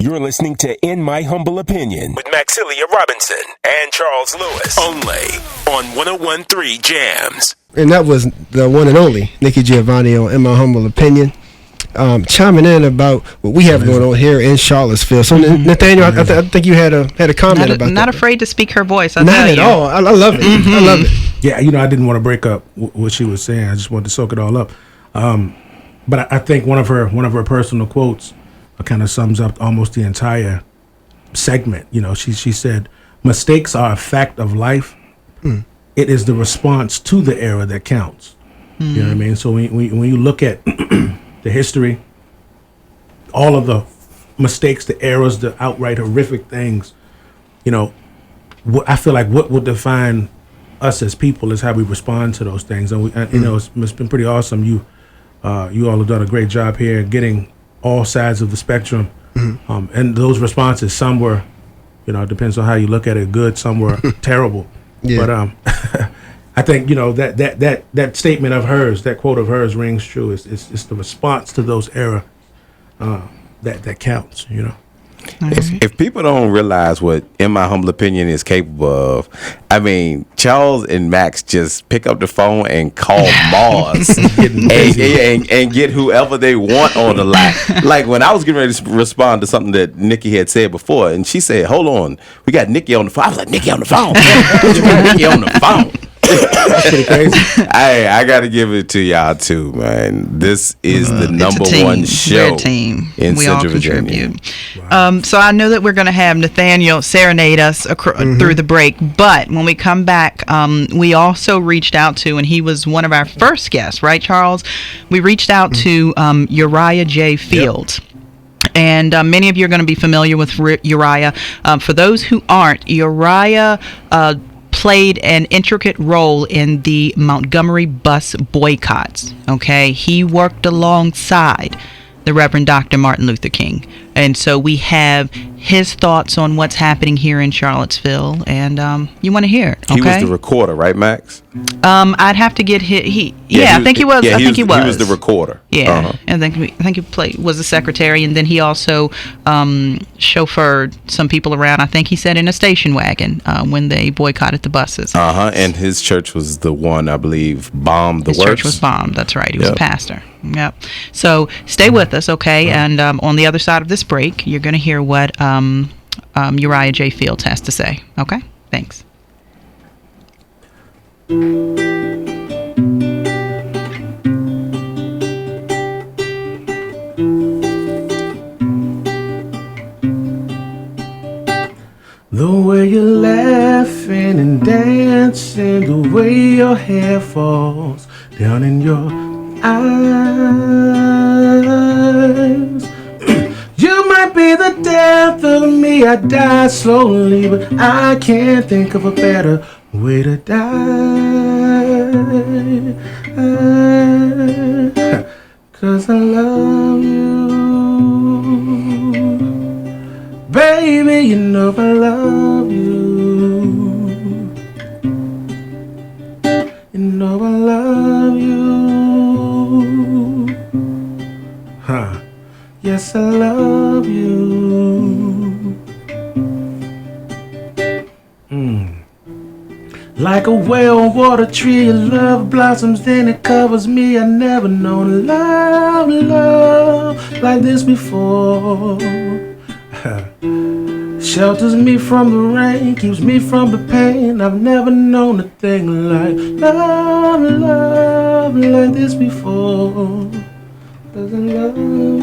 You're listening to In My Humble Opinion with Maxilia Robinson and Charles Lewis. Only on 101.3 Jams. And that was the one and only Nikki Giovanni on In My Humble Opinion, chiming in about what we have going on here in Charlottesville. So, Nathaniel, I think you had a comment about that. Not afraid to speak her voice. Not at all. I love it. I love it. Yeah, I didn't want to break up what she was saying. I just wanted to soak it all up. But I think one of her personal quotes kind of sums up almost the entire segment. She said, "Mistakes are a fact of life. It is the response to the error that counts." You know what I mean? So when you look at the history, all of the mistakes, the errors, the outright horrific things, I feel like what would define us as people is how we respond to those things. And it's been pretty awesome. You all have done a great job here getting all sides of the spectrum, and those responses. Some were, it depends on how you look at it, good. Some were terrible. Yeah. But I think that statement of hers, that quote of hers, rings true. It's the response to those errors that counts. If people don't realize what In My Humble Opinion is capable of, I mean, Charles and Max just pick up the phone and call Mars and get whoever they want on the line. Like when I was getting ready to respond to something that Nikki had said before, and she said, "Hold on, we got Nikki on the phone." I was like, "Nikki on the phone? Nikki on the phone?" That's pretty crazy. I gotta give it to y'all too, man. This is the number one show. We're a team. In we Central all Virginia. contribute. Wow. So I know that we're going to have Nathaniel serenade us through the break, but when we come back, we also reached out to, and he was one of our first guests, right, Charles? We reached out to Uriah J. Fields. Yep. And many of you are going to be familiar with Uriah. For those who aren't, Uriah played an intricate role in the Montgomery bus boycotts. Okay, he worked alongside the Reverend Dr. Martin Luther King, and so we have his thoughts on what's happening here in Charlottesville, and you want to hear it. Okay? He was the recorder, right, Max? I'd have to get I think he was. Yeah, I think he was. He was the recorder. Yeah, and I think he was the secretary, and then he also chauffeured some people around. I think he said in a station wagon when they boycotted the buses. And his church was the one, I believe, bombed the works. His church was bombed. That's right. He was a pastor. Yep. So stay with us, okay? And on the other side of this break, you're going to hear what Uriah J. Fields has to say. Okay? Thanks. The way you're laughing and dancing, the way your hair falls down in your eyes. You might be the death of me, I die slowly, but I can't think of a better way to die. 'Cause I love you, baby, you know I love you. You know I love you. Yes, I love you. Like a well water tree, your love blossoms, then it covers me. I never known love like this before. Shelters me from the rain, keeps me from the pain. I've never known a thing like love like this before. 'Cause I love you.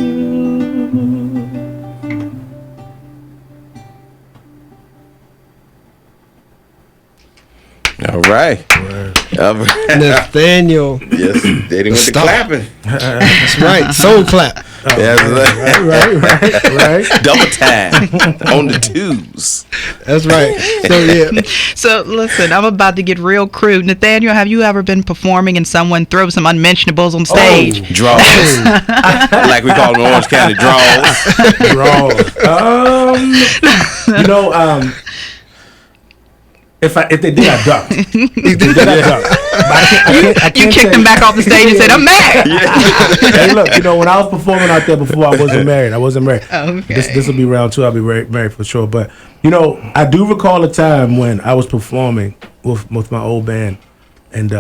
All right. Nathaniel. Yes, they didn't want to clapping. That's right. Soul clap. Right. Double time on the twos. That's right. So yeah. So listen, I'm about to get real crude. Nathaniel, have you ever been performing and someone throws some unmentionables on stage? Draws. Like we call them in Orange County, draws. If they did, I ducked. You kicked them back off the stage and said, "I'm mad." Hey, look, when I was performing out there before, I wasn't married. Okay. This will be round 2. I'll be married for sure. But I do recall a time when I was performing with my old band, and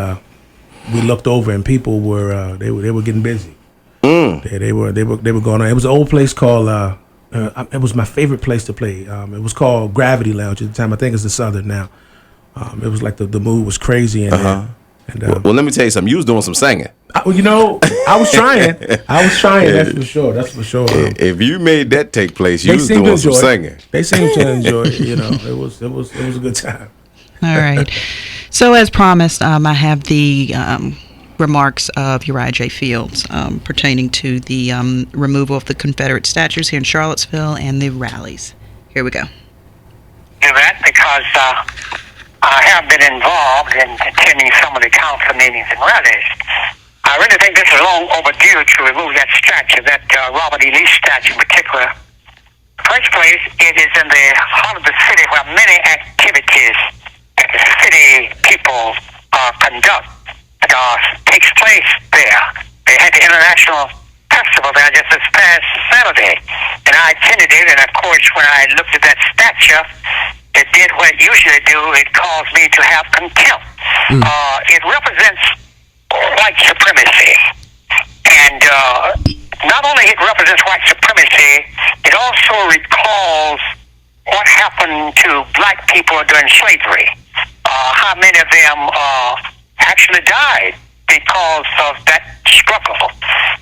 we looked over and people were they were getting busy. They were going on. It was an old place called. It was my favorite place to play. It was called Gravity Lounge at the time. I think it's the Southern now. It was like the mood was crazy. And well, let me tell you something. You was doing some singing. I was trying. That's for sure. If you made that take place, you was doing some singing. They seemed to enjoy it. It was a good time. All right. So as promised, I have the remarks of Uriah J. Fields pertaining to the removal of the Confederate statues here in Charlottesville and the rallies. Here we go. Do that because I have been involved in attending some of the council meetings and rallies. I really think this is long overdue to remove that statue, that Robert E. Lee statue in particular. First place, it is in the heart of the city where many activities that the city people conduct takes place there. They had the International Festival there just this past Saturday, and I attended it, and of course when I looked at that statue, it did what it usually do. It caused me to have contempt. It represents white supremacy, and not only it represents white supremacy, it also recalls what happened to black people during slavery. How many of them actually died because of that struggle.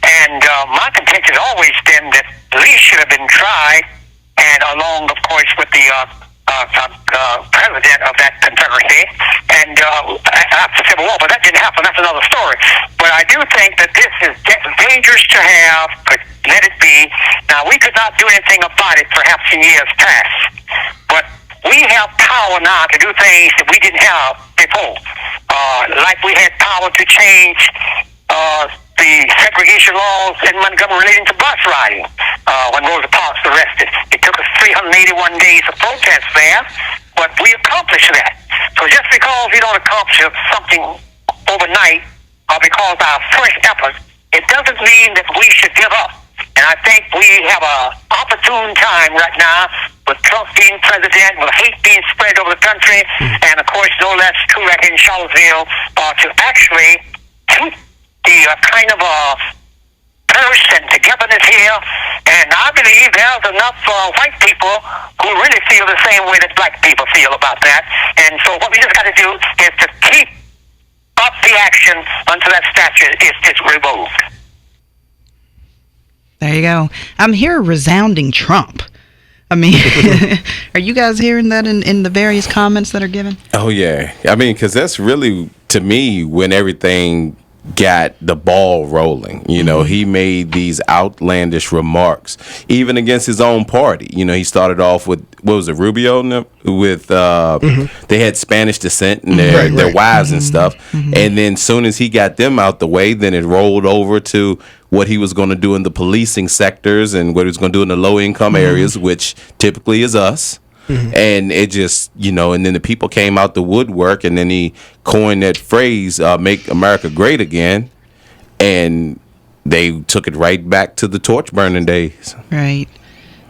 And my contention has always been that Lee should have been tried, and along, of course, with the president of that Confederacy, and after Civil War, but that didn't happen. That's another story. But I do think that this is dangerous to have, but let it be. Now, we could not do anything about it perhaps in years past, but we have power now to do things that we didn't have before. Like we had power to change the segregation laws in Montgomery relating to bus riding when Rosa Parks was arrested. It took us 381 days of protest there, but we accomplished that. So just because we don't accomplish something overnight or because our first effort, it doesn't mean that we should give up. And I think we have an opportune time right now with Trump being president, with hate being spread over the country, and of course, no less true right in Charlottesville, to actually keep the kind of purse and togetherness here. And I believe there's enough white people who really feel the same way that black people feel about that. And so what we just got to do is to keep up the action until that statue is removed. There you go. I'm hearing resounding Trump. I mean, are you guys hearing that in the various comments that are given? Oh, yeah. I mean, because that's really, to me, when everything got the ball rolling. He made these outlandish remarks, even against his own party. He started off with, what was it, Rubio? With, they had Spanish descent and their wives and stuff. And then soon as he got them out the way, then it rolled over to what he was going to do in the policing sectors and what he was going to do in the low-income areas, which typically is us. And it just, and then the people came out the woodwork, and then he coined that phrase, make America great again. And they took it right back to the torch burning days. Right.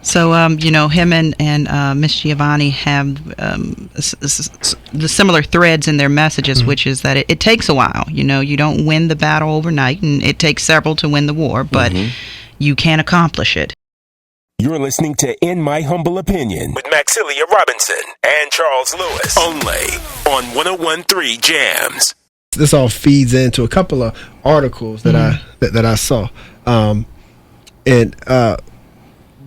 So, him and Miss Giovanni have the similar threads in their messages, which is that it takes a while. You don't win the battle overnight, and it takes several to win the war, but you can accomplish it. You're listening to In My Humble Opinion with Maxilia Robinson and Charles Lewis, only on 101.3 Jams. This all feeds into a couple of articles that I saw, and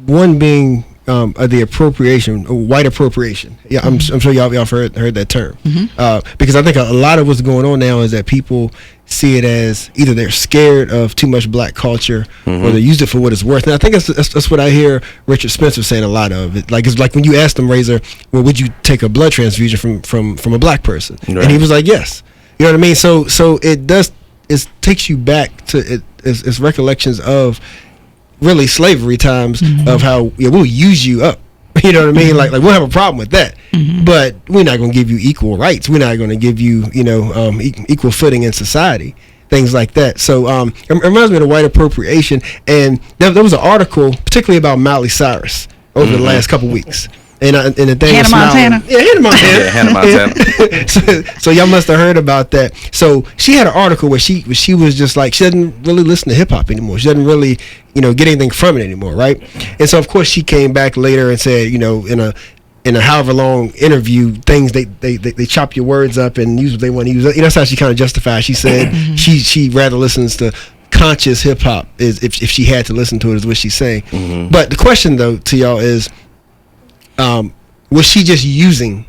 one being the appropriation, white appropriation. Yeah, I'm sure y'all heard that term, because I think a lot of what's going on now is that people see it as either they're scared of too much black culture or they use it for what it's worth. And I think that's what I hear Richard Spencer saying a lot of. It's like when you asked him, Razor, well, would you take a blood transfusion from a black person? Right. And he was like, yes. You know what I mean? So it takes you back to it's recollections of really slavery times of how we'll use you up. You know what I mean? Like we'll have a problem with that, but we're not going to give you equal rights. We're not going to give you, equal footing in society. Things like that. So it reminds me of the white appropriation, and there was an article particularly about Miley Cyrus over the last couple weeks. And the thing Hannah Montana. Yeah, Hannah Montana. Yeah, Hannah Montana. So y'all must have heard about that. So she had an article where she was just like, she doesn't really listen to hip hop anymore. She doesn't really, get anything from it anymore, right? And so of course she came back later and said, in a however long interview, things they chop your words up and use what they want to use. That's how she kind of justified. She said she rather listens to conscious hip hop is if she had to listen to it, is what she's saying. But the question though to y'all is, was she just using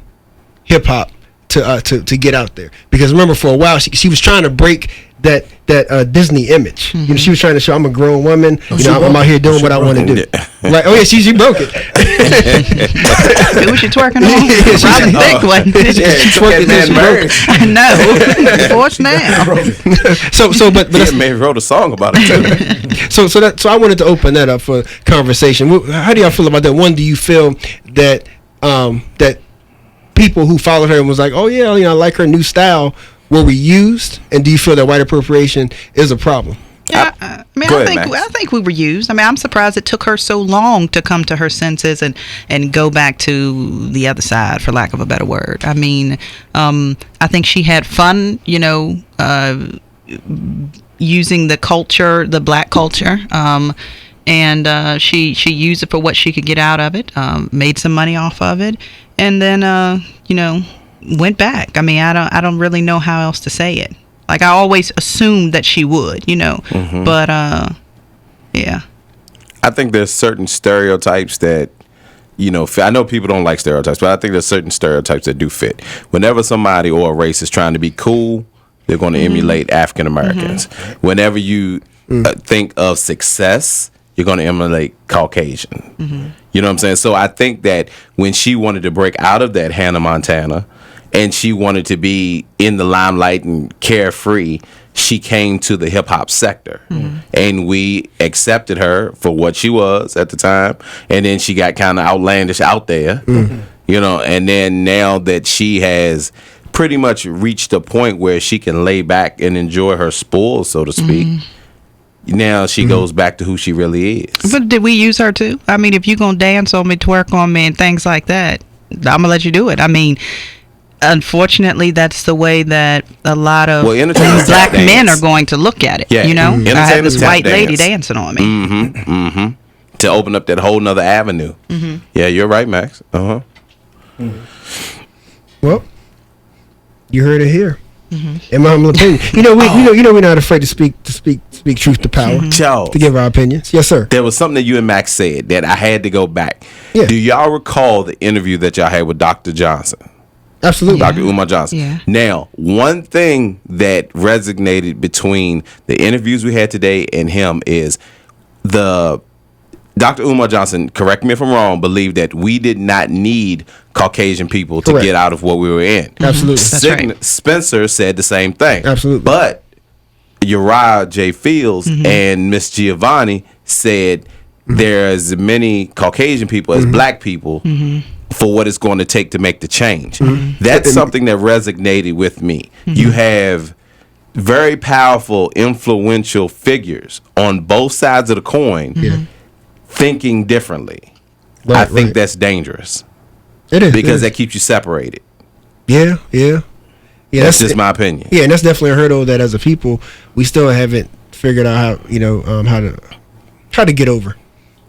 hip hop to get out there? Because remember, for a while she was trying to break that Disney image. She was trying to show, I'm a grown woman. I'm out here doing what I want to do. Right? Oh yeah, she broke it. Who was she twerking on? Robin Thicke wasn't it? She twerking and she broke it. I know. What's now? But yeah, man wrote a song about it too. So I wanted to open that up for conversation. How do y'all feel about that? One, do you feel that that people who followed her and was like, oh yeah, I like her new style, were we used? And do you feel that white appropriation is a problem? Yeah, I think we were used. I'm surprised it took her so long to come to her senses and go back to the other side, for lack of a better word. I think she had fun, using the culture, the black culture, and she used it for what she could get out of it, made some money off of it, and then went back. I don't really know how else to say it. Like, I always assumed that she would, but yeah. I think there's certain stereotypes that, I know people don't like stereotypes, but I think there's certain stereotypes that do fit. Whenever somebody or a race is trying to be cool, they're going to emulate African Americans. Whenever you think of success, you're going to emulate Caucasian. You know what I'm saying? So I think that when she wanted to break out of that Hannah Montana, and she wanted to be in the limelight and carefree, she came to the hip hop sector, and we accepted her for what she was at the time. And then she got kind of outlandish out there, and then now that she has pretty much reached a point where she can lay back and enjoy her spoils, so to speak. Now she goes back to who she really is. But did we use her too? If you're going to dance on me, twerk on me, and things like that, I'm going to let you do it. Unfortunately, that's the way that a lot of black men are going to look at it. Yeah. I have this white lady dancing on me. To open up that whole nother avenue. Yeah, you're right, Max. Well, you heard it here. In my humble opinion, we're not afraid to speak truth to power. Charles, to give our opinions. Yes, sir. There was something that you and Max said that I had to go back. Yeah. Do y'all recall the interview that y'all had with Dr. Johnson? Absolutely. Dr. Umar Johnson. Yeah. Now, one thing that resonated between the interviews we had today and him is Dr. Umar Johnson, correct me if I'm wrong, believed that we did not need Caucasian people to get out of what we were in. Absolutely. That's right. Spencer said the same thing. Absolutely. But Uriah J. Fields and Miss Giovanni said there are as many Caucasian people as black people for what it's going to take to make the change. That's something that resonated with me. You have very powerful, influential figures on both sides of the coin thinking differently. I think that's dangerous. It is. Because that keeps you separated. Yeah. That's just my opinion. Yeah, and that's definitely a hurdle that as a people, we still haven't figured out how to try to get over.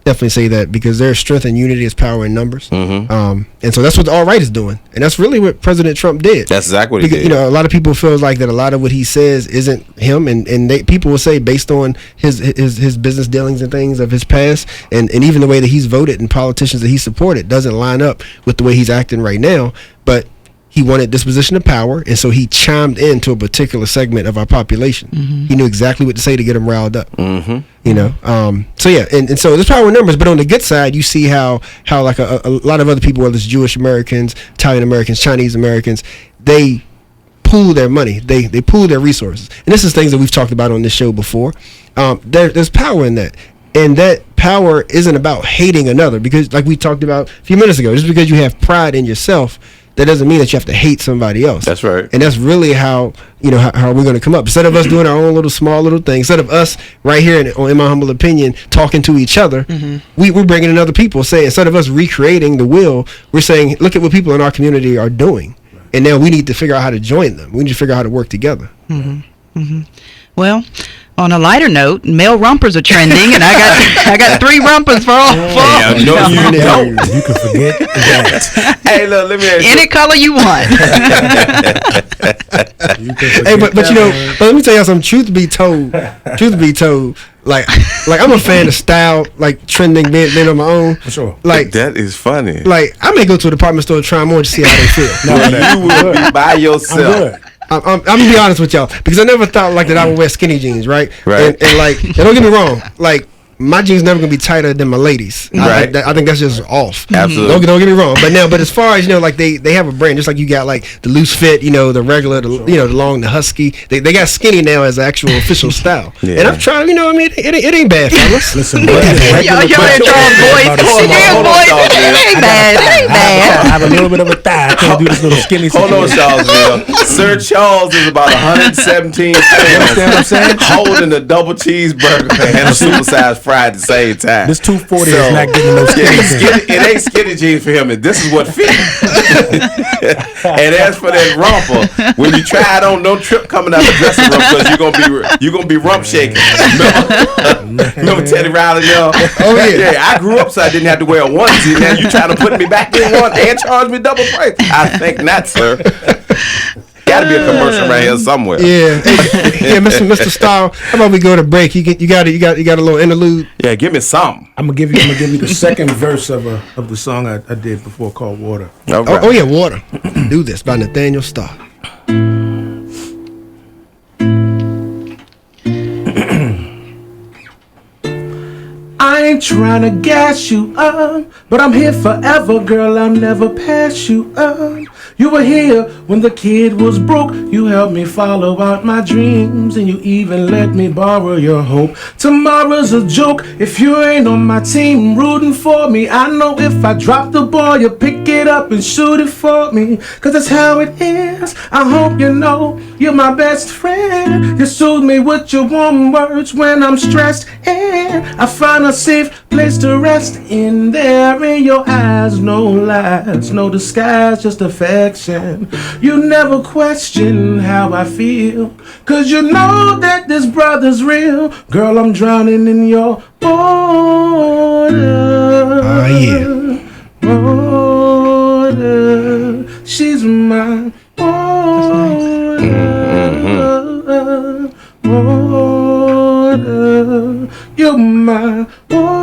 Definitely say that, because there's strength in unity is power in numbers. And so that's what the alt-right is doing. And that's really what President Trump did. That's exactly what he did. A lot of people feel like that a lot of what he says isn't him. And people will say, based on his business dealings and things of his past, and even the way that he's voted and politicians that he supported doesn't line up with the way he's acting right now. But he wanted this position of power, and so he chimed into a particular segment of our population. He knew exactly what to say to get them riled up. So yeah, and so there's power in numbers. But on the good side, you see how like a lot of other people, whether it's Jewish Americans, Italian Americans, Chinese Americans, they pool their money, they pool their resources. And this is things that we've talked about on this show before. There's power in that. And that power isn't about hating another, because like we talked about a few minutes ago, just because you have pride in yourself, that doesn't mean that you have to hate somebody else. That's right. And that's really how how we're going to come up. Instead of us doing our own little small little thing, instead of us right here in my humble opinion talking to each other, we're bringing in other people. Saying, instead of us recreating the wheel, we're saying, look at what people in our community are doing, and now we need to figure out how to join them. We need to figure out how to work together. Well, on a lighter note, male rumpers are trending, and I got 3 rumpers for all. You don't. You can forget that. Hey, look, let me ask you. Any color you want. Hey, but but let me tell y'all something. Truth be told, like I'm a fan of style, like trending, being on my own. For sure. Like that is funny. Like I may go to a department store and try them on to see how they feel. You will be by yourself. I'm gonna be honest with y'all, because I never thought like that I would wear skinny jeans, right? And like, and don't get me wrong, like my jeans never gonna be tighter than my ladies. I think that's just off. Absolutely. Don't get me wrong. But as far as like they have a brand, just like you got like the loose fit, the regular, the long, the husky. They got skinny now as the actual official style. And I'm trying, it ain't bad, fellas. Listen, Y'all in Charles' voice. It ain't bad. It ain't bad. I have a little bit of a thigh. I can't do this little skinny. Hold on, Charlottesville. Sir Charles is about 117 pounds, holding a double cheeseburger and a supersized fry at the same time. This 240 is not getting no skinny. It ain't skinny jeans for him. This is what fit. And as for that romper, when you try it on, no trip coming out the dressing room, because you're gonna be rump shaking. Remember Teddy Riley, y'all? Oh yeah. I grew up so I didn't have to wear a onesie. Now you trying to put me back in one and charge me double price? I think not, sir. Got to be a commercial right here somewhere. Yeah, hey, Mr. Star. How about we go to break? You got a little interlude. Yeah, give me some. I'm gonna give you the second verse of the song I did before called Water. Right. Oh yeah, Water. Do This by Nathaniel Star. I ain't trying to gas you up, but I'm here forever, girl. I'll never pass you up. You were here when the kid was broke. You helped me follow out my dreams, and you even let me borrow your hope. Tomorrow's a joke if you ain't on my team rooting for me. I know if I drop the ball, you pick it up and shoot it for me, 'cause that's how it is. I hope you know you're my best friend. You soothe me with your warm words when I'm stressed, and I find a safe place to rest in there in your eyes. No lies, no disguise, just affection. You never question how I feel, 'cause you know that this brother's real. Girl, I'm drowning in your water. Oh yeah. Water. She's my water. Water. You're my water.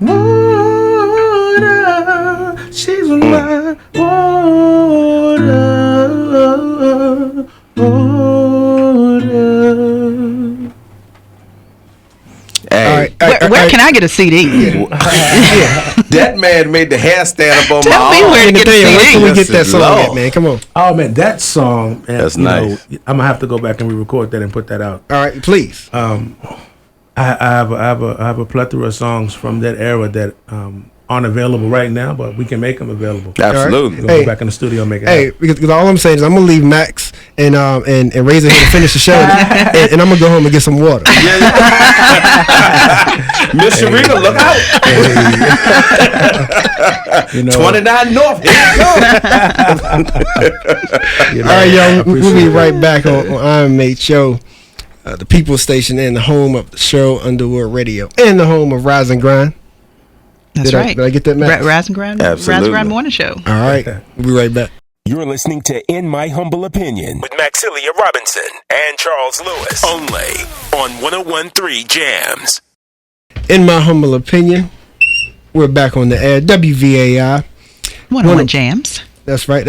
Water. She's my water. Water. Hey, Where can I get a CD? that man made the hair stand up on Tell my me arm. where to get the Where CD. can we get This that is song low. at, man? Come on. Oh man, that song. That's nice. I'm gonna have to go back and re-record that and put that out. All right, please. I have a plethora of songs from that era that aren't available right now, but we can make them available. Absolutely. We'll Hey. go back in the studio and make it Hey, happen. because all I'm saying is I'm gonna leave Max and Razor here to finish the show, and I'm gonna go home and get some water. Miss Sharita, look out. 29 North. Here you go. All right, y'all. We'll be right back on IMHO, the People Station, and the home of the show Underwood Radio, and the home of Rise and Grind. That's right. Did I get that, Max? Rise and Grind. Absolutely. Rise and Grind Morning Show. All right. We'll be right back. You're listening to In My Humble Opinion with Maxilia Robinson and Charles Lewis. Only on 101.3 Jams. In my humble opinion, we're back on the air. WVAI. 101 Jams. That's right.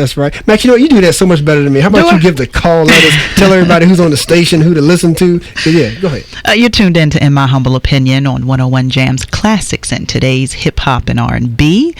Max, you know, you do that so much better than me. How about you give the call letters, tell everybody who's on the station, who to listen to. So, yeah, go ahead. You're tuned in to In My Humble Opinion on 101 Jam's Classics and today's hip-hop and R&B.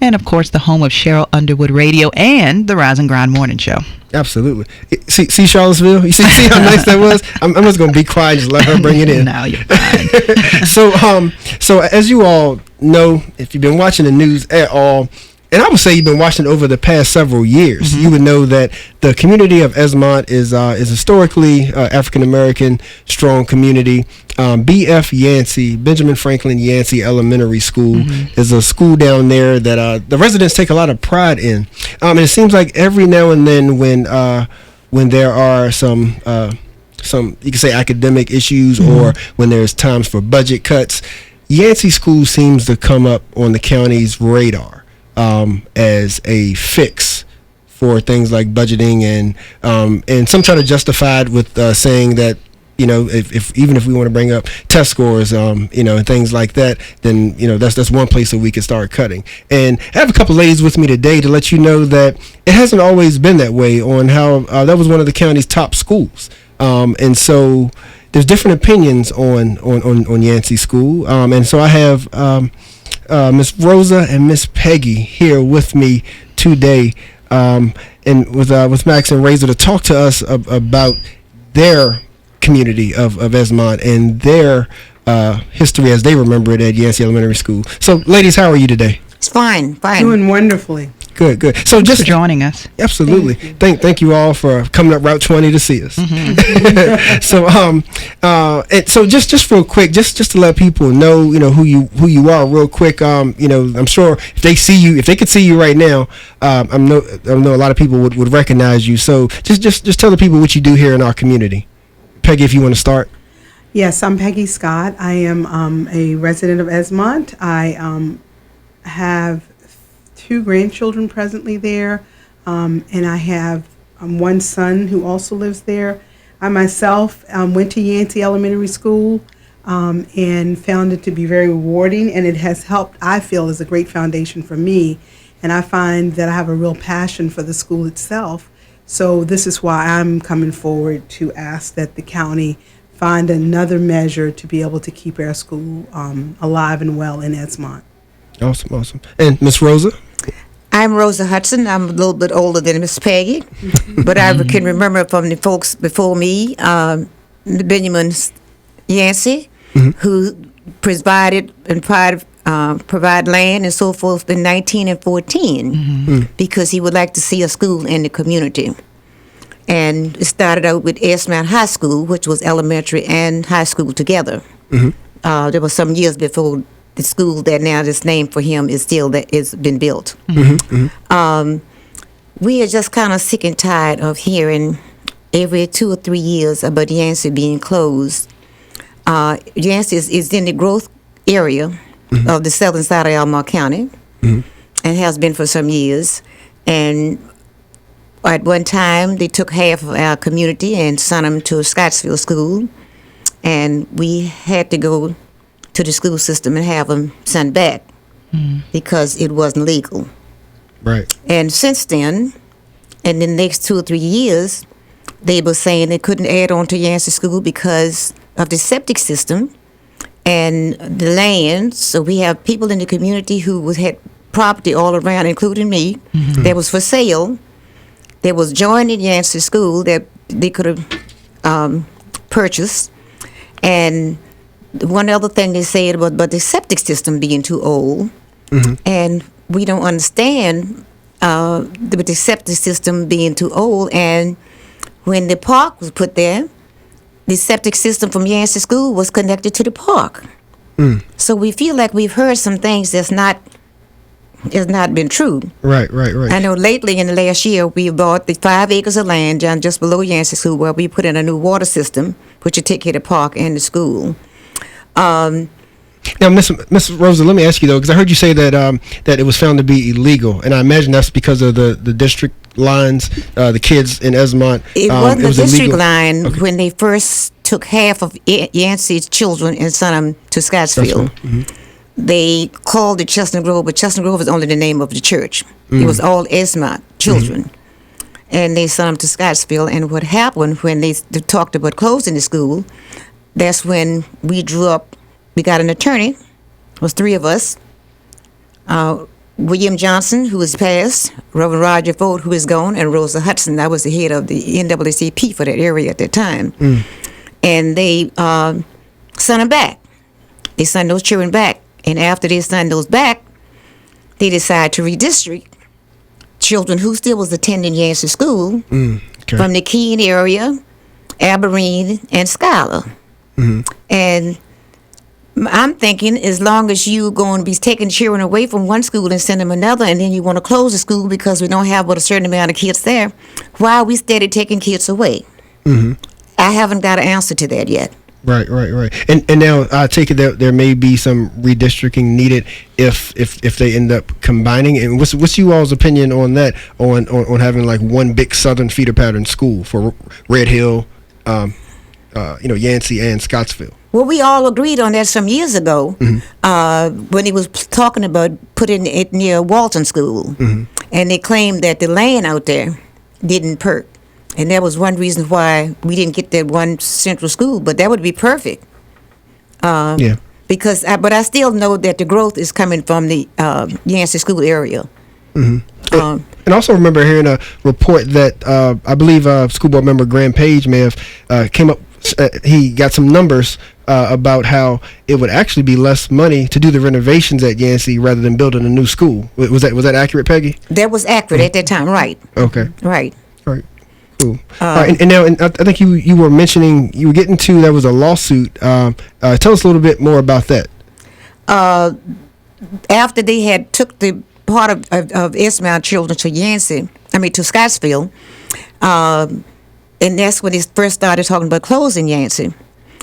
And, of course, the home of Cheryl Underwood Radio and the Rise and Grind Morning Show. Absolutely. See Charlottesville? You see how nice that was? I'm just going to be quiet and just let her bring it in. No, you're fine. So as you all know, if you've been watching the news at all, and I would say you've been watching over the past several years, you would know that the community of Esmont is historically African American strong community. B.F. Yancey, Benjamin Franklin Yancey Elementary School, is a school down there that the residents take a lot of pride in. And it seems like every now and then when there are some you can say academic issues or when there's times for budget cuts, Yancey School seems to come up on the county's radar as a fix for things like budgeting and some try to justify it with saying that, you know, if even if we want to bring up test scores, you know, and things like that, then, you know, that's one place that we could start cutting. And I have a couple ladies with me today to let you know that it hasn't always been that way on how that was one of the county's top schools. And so there's different opinions on Yancey School. And so I have Miss Rosa and Miss Peggy here with me today, and with Max and Razor to talk to us about their community of Esmont and their history as they remember it at Yancey Elementary School. So, ladies, how are you today? It's fine. Doing wonderfully. Good. So Thanks for joining us. Absolutely. Thank you all for coming up Route 20 to see us. So and so just real quick, just to let people know, you know, who you are real quick. You know, I'm sure if they could see you right now, I know a lot of people would recognize you. So just tell the people what you do here in our community. Peggy, if you want to start. Yes, I'm Peggy Scott. I am a resident of Esmont. I have 2 grandchildren presently there, and I have one son who also lives there. I myself went to Yancey Elementary School and found it to be very rewarding, and it has helped, I feel, as a great foundation for me. And I find that I have a real passion for the school itself. So this is why I'm coming forward to ask that the county find another measure to be able to keep our school alive and well in Esmont. Awesome. And Miss Rosa? I'm Rosa Hudson. I'm a little bit older than Miss Peggy, but I can remember from the folks before me, Benjamin Yancey, who provided land and so forth in 1914 because he would like to see a school in the community. And it started out with Esmont High School, which was elementary and high school together. There were some years before the school that now is named for him is still that it's been built. We are just kind of sick and tired of hearing every 2 or 3 years about Yancey being closed. Yancey is in the growth area of the southern side of Albemarle County and has been for some years. And at one time, they took half of our community and sent them to Scottsville School, and we had to go to the school system and have them sent back because it wasn't legal. Right. And since then, in the next 2 or 3 years, they were saying they couldn't add on to Yancey School because of the septic system and the land. So we have people in the community who had property all around, including me, that was for sale, that was joining Yancey School that they could have purchased. And one other thing they said about the septic system being too old, and we don't understand the septic system being too old. And when the park was put there, the septic system from Yancey School was connected to the park. So we feel like we've heard some things that's not been true. Right. I know lately in the last year we bought the 5 acres of land down just below Yancey School where we put in a new water system, which would take care of the park and the school. Now, Miss Rosa, let me ask you though, because I heard you say that that it was found to be illegal, and I imagine that's because of the district lines, the kids in Esmont. It wasn't a district illegal. line Okay. when they first took half of Yancey's children and sent them to Scottsville. they called it Chestnut Grove, but Chestnut Grove was only the name of the church. It was all Esmont children. And they sent them to Scottsville. And what happened when they talked about closing the school, that's when we got an attorney. It was 3 of us. William Johnson, who was passed, Reverend Roger Ford, who is gone, and Rosa Hudson. I was the head of the NAACP for that area at that time. And they sent them back. They sent those children back. And after they sent those back, they decided to redistrict children who still was attending Yancey School from the Keene area, Abilene, and Schuyler. And I'm thinking, as long as you're going to be taking children away from one school and send them another, and then you want to close the school because we don't have but a certain amount of kids there, why are we steady taking kids away? I haven't got an answer to that yet. Right. And now I take it that there may be some redistricting needed if they end up combining. And what's you all's opinion on that? On having like one big southern feeder pattern school for Red Hill, Yancey and Scottsville. Well, we all agreed on that some years ago when he was talking about putting it near Walton School, and they claimed that the land out there didn't perk. And that was one reason why we didn't get that one central school, but that would be perfect. Because, but I still know that the growth is coming from the Yancey School area. And also remember hearing a report that I believe school board member Graham Page may have came up. He got some numbers about how it would actually be less money to do the renovations at Yancey rather than building a new school. Was that accurate, Peggy? That was accurate at that time, right? Okay. Right. All right. Cool. All right, and now I think you were mentioning you were getting to there was a lawsuit. Tell us a little bit more about that. After they had took the part of Esmont children to Scottsville, and that's when they first started talking about closing Yancey,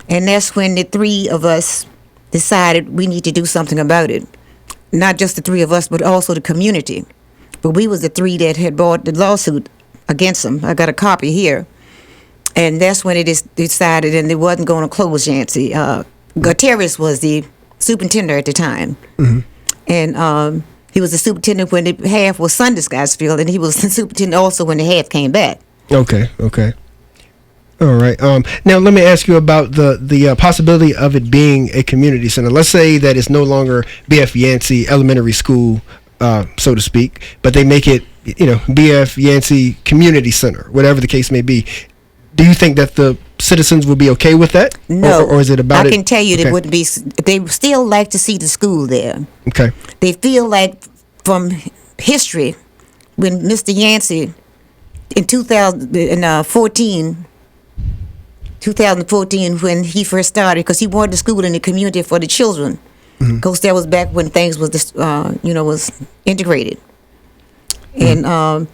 and that's when the 3 of us decided we need to do something about it. Not just the 3 of us, but also the community. But we was the 3 that had brought the lawsuit against them. I got a copy here. And that's when it decided, and they wasn't going to close Yancey. Gutierrez was the superintendent at the time. And he was the superintendent when the half was Sunday Scottsville, and he was the superintendent also when the half came back. Okay. All right. Now let me ask you about the possibility of it being a community center. Let's say that it's no longer B.F. Yancey Elementary School, so to speak, but they make it, B.F. Yancey Community Center, whatever the case may be. Do you think that the citizens would be okay with that? No. Or is it about I can tell you they wouldn't be. They still like to see the school there. Okay. They feel like from history, when Mr. Yancey in 2014, when he first started, because he wanted the school in the community for the children. Because that was back when things was, was integrated. And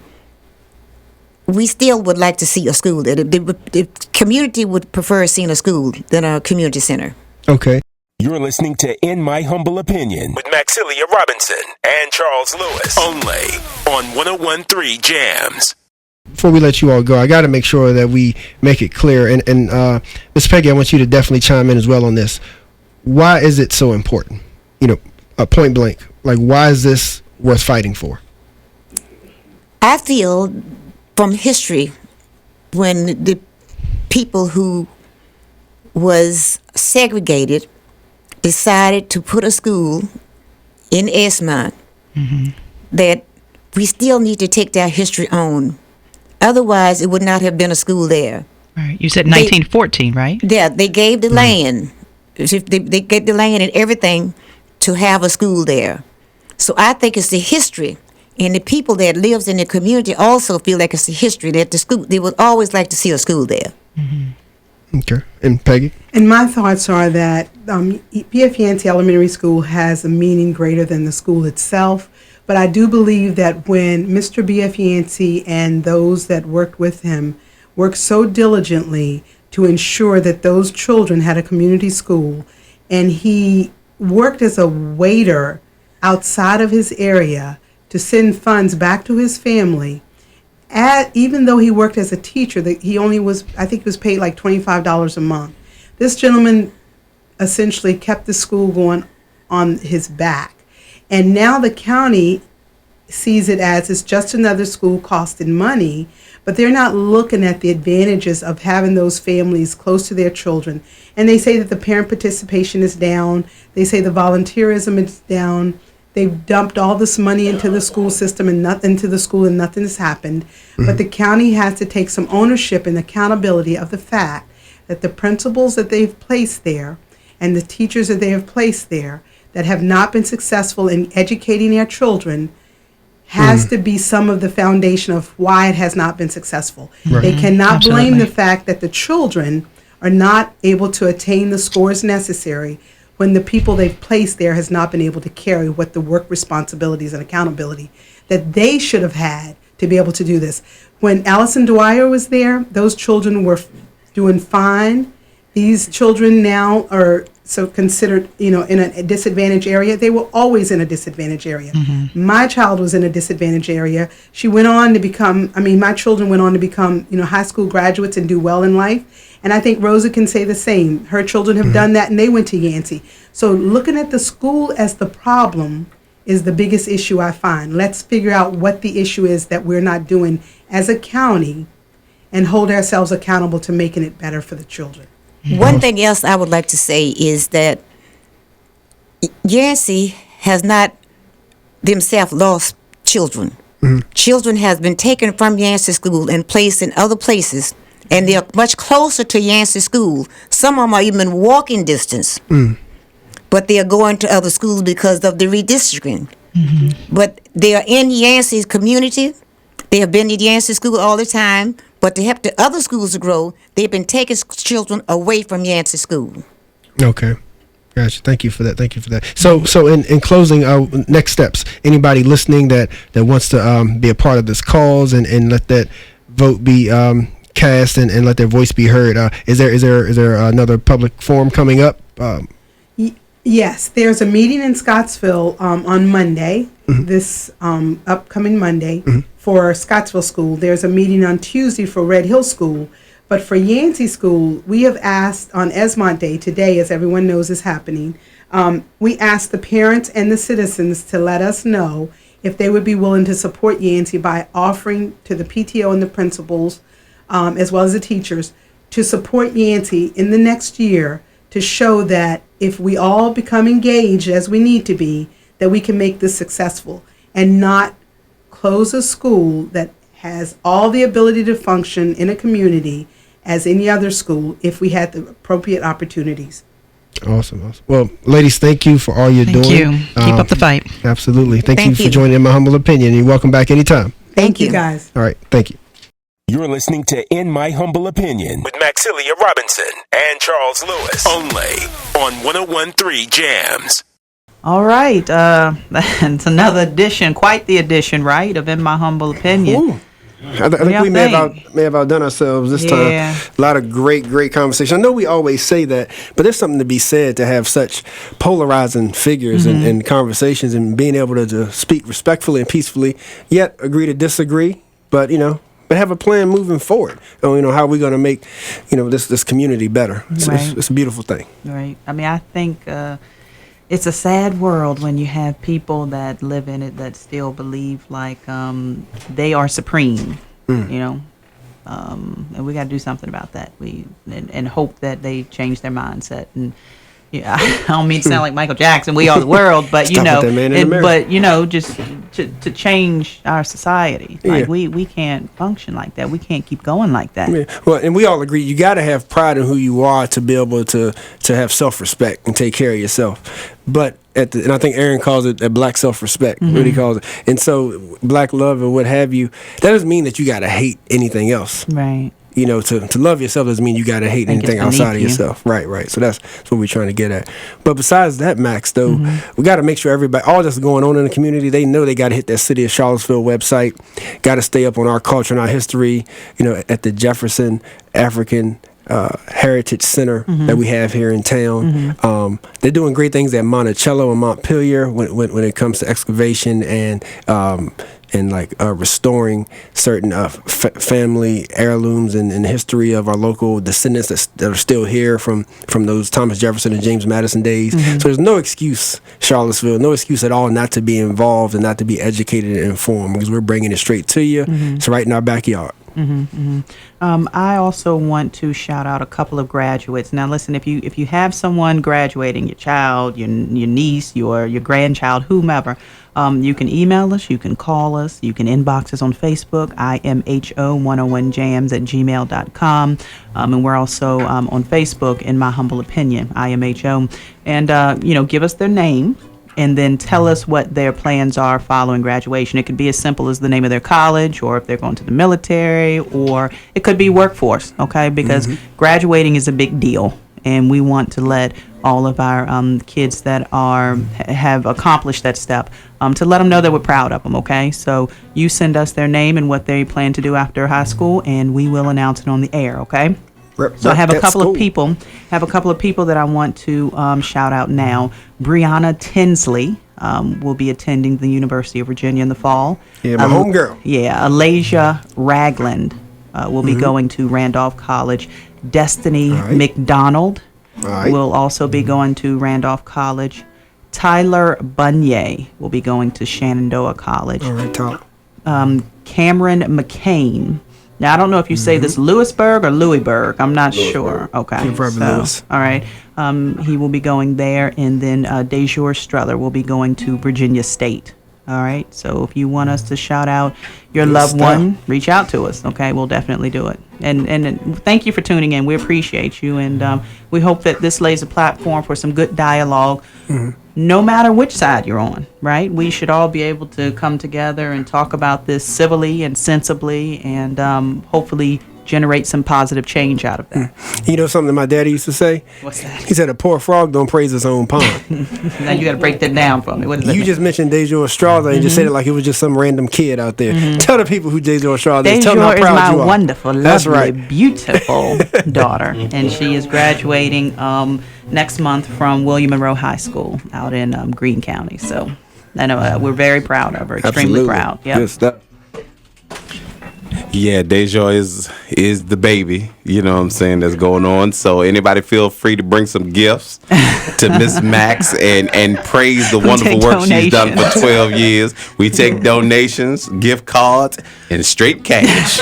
we still would like to see a school there. The community would prefer seeing a school than a community center. Okay. You're listening to In My Humble Opinion with Maxilia Robinson and Charles Lewis, only on 101.3 Jams. Before we let you all go, I got to make sure that we make it clear. And Ms. Peggy, I want you to definitely chime in as well on this. Why is it so important? Point blank. Like, why is this worth fighting for? I feel from history, when the people who was segregated decided to put a school in Esmont, that we still need to take that history on. Otherwise, it would not have been a school there. Right. You said 1914, right? Yeah, they gave the land. They gave the land and everything to have a school there. So I think it's the history. And the people that lives in the community also feel like it's the history that the school, they would always like to see a school there. Okay. And Peggy? And my thoughts are that B.F. Yancey Elementary School has a meaning greater than the school itself. But I do believe that when Mr. B.F. Yancey and those that worked with him worked so diligently to ensure that those children had a community school, and he worked as a waiter outside of his area to send funds back to his family, even though he worked as a teacher, he was paid like $25 a month. This gentleman essentially kept the school going on his back. And now the county sees it as it's just another school costing money, but they're not looking at the advantages of having those families close to their children. And they say that the parent participation is down. They say the volunteerism is down. They've dumped all this money into the school system and into the school, and nothing has happened. Mm-hmm. But the county has to take some ownership and accountability of the fact that the principals that they've placed there and the teachers that they have placed there that have not been successful in educating their children has to be some of the foundation of why it has not been successful. Right. They cannot blame the fact that the children are not able to attain the scores necessary when the people they've placed there has not been able to carry what the work responsibilities and accountability that they should have had to be able to do this. When Allison Dwyer was there, those children were doing fine. These children now are so considered, in a disadvantaged area. They were always in a disadvantaged area. Mm-hmm. My child was in a disadvantaged area. She went on to become, my children went on to become, high school graduates and do well in life. And I think Rosa can say the same. Her children have done that, and they went to Yancey. So looking at the school as the problem is the biggest issue I find. Let's figure out what the issue is that we're not doing as a county and hold ourselves accountable to making it better for the children. One thing else I would like to say is that Yancey has not themselves lost children. Mm-hmm. Children has been taken from Yancey School and placed in other places, and they're much closer to Yancey School. Some of them are even walking distance, but they are going to other schools because of the redistricting. Mm-hmm. But they are in Yancey's community. They have been at Yancey School all the time. But to help the other schools to grow, they've been taking children away from Yancey School. Okay. Gotcha. Thank you for that. So in closing, next steps. Anybody listening that wants to be a part of this cause and let that vote be cast and let their voice be heard. Is there another public forum coming up? Yes, there's a meeting in Scottsville on Monday, this upcoming Monday, for Scottsville School. There's a meeting on Tuesday for Red Hill School. But for Yancey School, we have asked on Esmont Day, today, as everyone knows is happening, we asked the parents and the citizens to let us know if they would be willing to support Yancey by offering to the PTO and the principals, as well as the teachers, to support Yancey in the next year to show that if we all become engaged as we need to be, that we can make this successful and not close a school that has all the ability to function in a community as any other school if we had the appropriate opportunities. Awesome. Well, ladies, thank you for all you're doing. Thank you. Keep up the fight. Absolutely. Thank you for joining In My Humble Opinion. You're welcome back anytime. Thank you, guys. All right. Thank you. You're listening to In My Humble Opinion with Maxilia Robinson and Charles Lewis. Only on 101.3 Jams. All right. That's another edition, quite the edition, right, of In My Humble Opinion. Ooh. I think we may have outdone ourselves this time. A lot of great conversation. I know we always say that, but there's something to be said to have such polarizing figures and conversations and being able to speak respectfully and peacefully, yet agree to disagree, but have a plan moving forward. How are we going to make this community better? It's a beautiful thing. Right. I think it's a sad world when you have people that live in it that still believe like they are supreme, and we got to do something about that. And hope that they change their mindset. And I don't mean to sound like Michael Jackson, we are the world, but just to change our society. Like we can't function like that. We can't keep going like that. Yeah. Well, and we all agree you got to have pride in who you are to be able to have self-respect and take care of yourself. But and I think Aaron calls it a black self-respect, what he calls it. And so black love and what have you, that doesn't mean that you got to hate anything else. Right. To love yourself doesn't mean you got to hate anything outside of yourself. Right. So that's what we're trying to get at. But besides that, Max, though, we got to make sure everybody, all that's going on in the community, they know they got to hit that City of Charlottesville website, got to stay up on our culture and our history, at the Jefferson African heritage center that we have here in town. They're doing great things at Monticello and Montpelier when it comes to excavation and restoring certain family heirlooms and the history of our local descendants that are still here from those Thomas Jefferson and James Madison days. So there's no excuse, Charlottesville, no excuse at all not to be involved and not to be educated and informed, because we're bringing it straight to you. It's right in our backyard. I also want to shout out a couple of graduates. Now, listen, if you have someone graduating, your child, your niece, your grandchild, whomever, you can email us, you can call us, you can inbox us on Facebook, IMHO101jams@gmail.com. And we're also on Facebook, in my humble opinion, IMHO. And, give us their name. And then tell us what their plans are following graduation. It could be as simple as the name of their college, or if they're going to the military, or it could be workforce, okay? Because graduating is a big deal, and we want to let all of our kids that have accomplished that step, to let them know that we're proud of them, okay? So you send us their name and what they plan to do after high school, and we will announce it on the air, okay? So I have a couple of people that I want to shout out now. Brianna Tinsley will be attending the University of Virginia in the fall. Yeah, my homegirl. Yeah, Alasia Ragland will be going to Randolph College. Destiny McDonald will also be going to Randolph College. Tyler Bunye will be going to Shenandoah College. All right, Tyler. Cameron McCain. Now, I don't know if you say this Lewisburg or Louisburg. I'm not sure. Okay. Lewis. All right. He will be going there. And then Dejour Streller will be going to Virginia State. All right. So if you want us to shout out your loved one, reach out to us. Okay. We'll definitely do it. And thank you for tuning in. We appreciate you. And we hope that this lays a platform for some good dialogue. No matter which side you're on, right? We should all be able to come together and talk about this civilly and sensibly, and hopefully generate some positive change out of that. You know something my daddy used to say? What's that? He said, a poor frog don't praise his own pond. Now you got to break that down for me. What does that You mean? just mentioned Dejour Estrada and just said it like it was just some random kid out there. Tell the people who Dejour Estrada is. Tell them how Dejour is proud you my are. wonderful, That's lovely, right. beautiful daughter, and she is graduating next month from William Monroe High School out in Greene County. So I know we're very proud of her, extremely Absolutely. proud. Yep. Good stuff. Yeah, Dejour is the baby, you know what I'm saying, that's going on. So anybody feel free to bring some gifts to Miss Max and praise the wonderful work she's done for 12 years. We take donations, gift cards, and straight cash.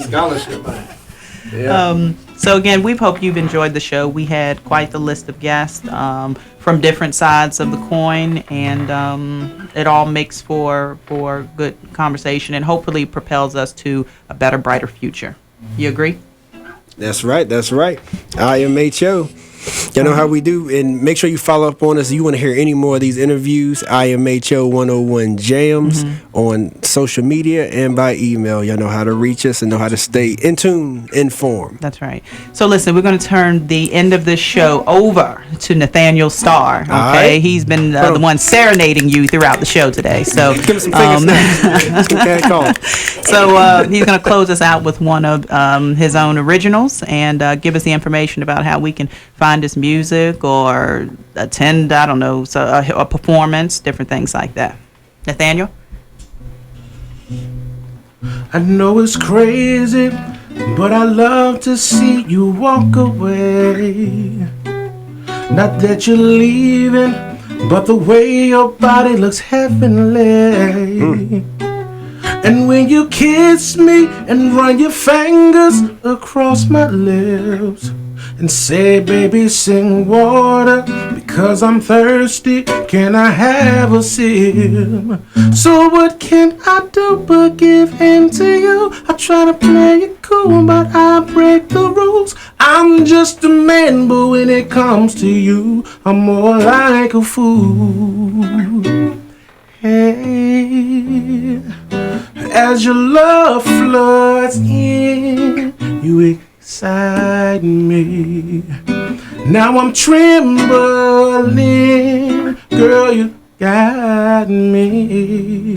Scholarship. So again, we hope you've enjoyed the show. We had quite the list of guests from different sides of the coin, and it all makes for good conversation and hopefully propels us to a better, brighter future. You agree? That's right. IMHO. You know how we do, and make sure you follow up on us. If you want to hear any more of these interviews, IMHO 101 Jams on social media and by email. You know how to reach us and know how to stay in tune, informed. That's right. So listen, we're going to turn the end of this show over to Nathaniel Star. Okay, right. He's been the one serenading you throughout the show today. So Give us some fingers. So he's going to close us out with one of his own originals and give us the information about how we can find his music or attend, I don't know, a performance, different things like that. Nathaniel? I know it's crazy, but I love to see you walk away. Not that you're leaving, but the way your body looks heavenly. And when you kiss me and run your fingers across my lips and say, baby, sing water because I'm thirsty, can I have a sip? So what can I do but give in to you? I try to play it cool, but I break the rules. I'm just a man, but when it comes to you, I'm more like a fool. Hey, as your love floods in, you excite me. Now I'm trembling, girl, you got me.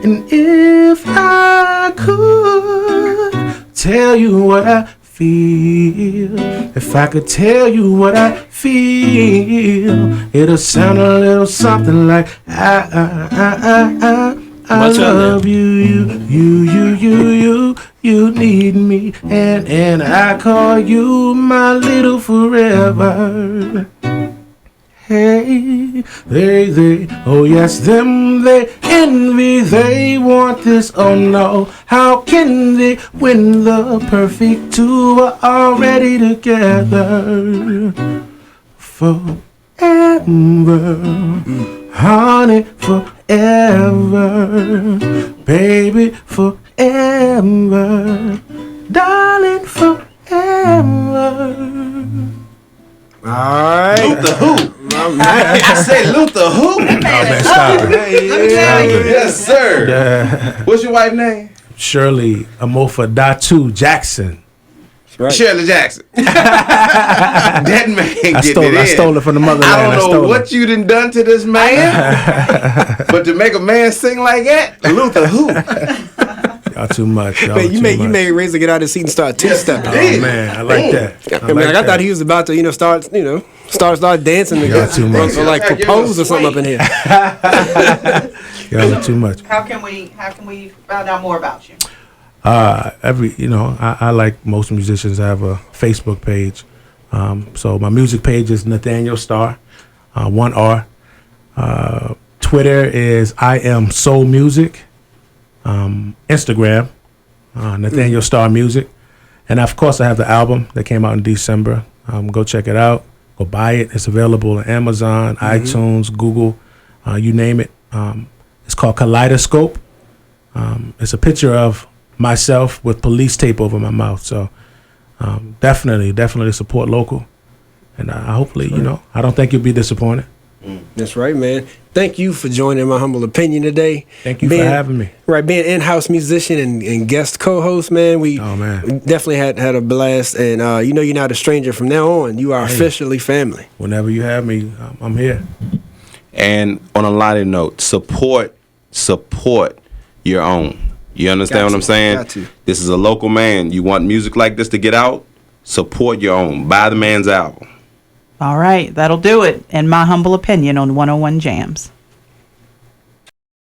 And if I could tell you what I feel. If I could tell you what I feel, it'll sound a little something like I love you need me, and I call you my little forever. Hey, they, oh yes, them, they envy, they want this, oh no, how can they when the perfect two are already together? Forever, honey, forever, baby, forever, darling, forever. All right. Luther who? I said Luther who? Oh man, stop it. Yes, sir. Yeah. What's your wife's name? Shirley Amofa Datu Jackson. Right. Shirley Jackson. That man I stole it from the motherland. I don't know what you done to this man, but to make a man sing like that, Luther who? Y'all too much. Man, you made Razor get out of his seat and start two-stepping. Oh man, I like that. I thought he was about to, start dancing Y'all too much. or like propose or something up in here. Y'all are too much. How can we find out more about you? I like most musicians have a Facebook page. So my music page is Nathaniel Star, 1 R. Twitter is I Am Soul Music. Instagram, Nathaniel Star Music. And of course I have the album that came out in December. Go check it out. Go buy it. It's available on Amazon, iTunes, Google, you name it. It's called Kaleidoscope. It's a picture of myself with police tape over my mouth. So definitely support local. And hopefully, I don't think you'll be disappointed. That's right, man. Thank you for joining My Humble Opinion today. Thank you for having me. Right, being in-house musician and guest co-host, man. We definitely had a blast. And you're not a stranger from now on. You are officially family. Whenever you have me, I'm here. And on a lighter note, support your own. You understand what I'm saying? Got to. This is a local man. You want music like this to get out? Support your own. Buy the man's album. All right, that'll do it. In My Humble Opinion on 101 Jams.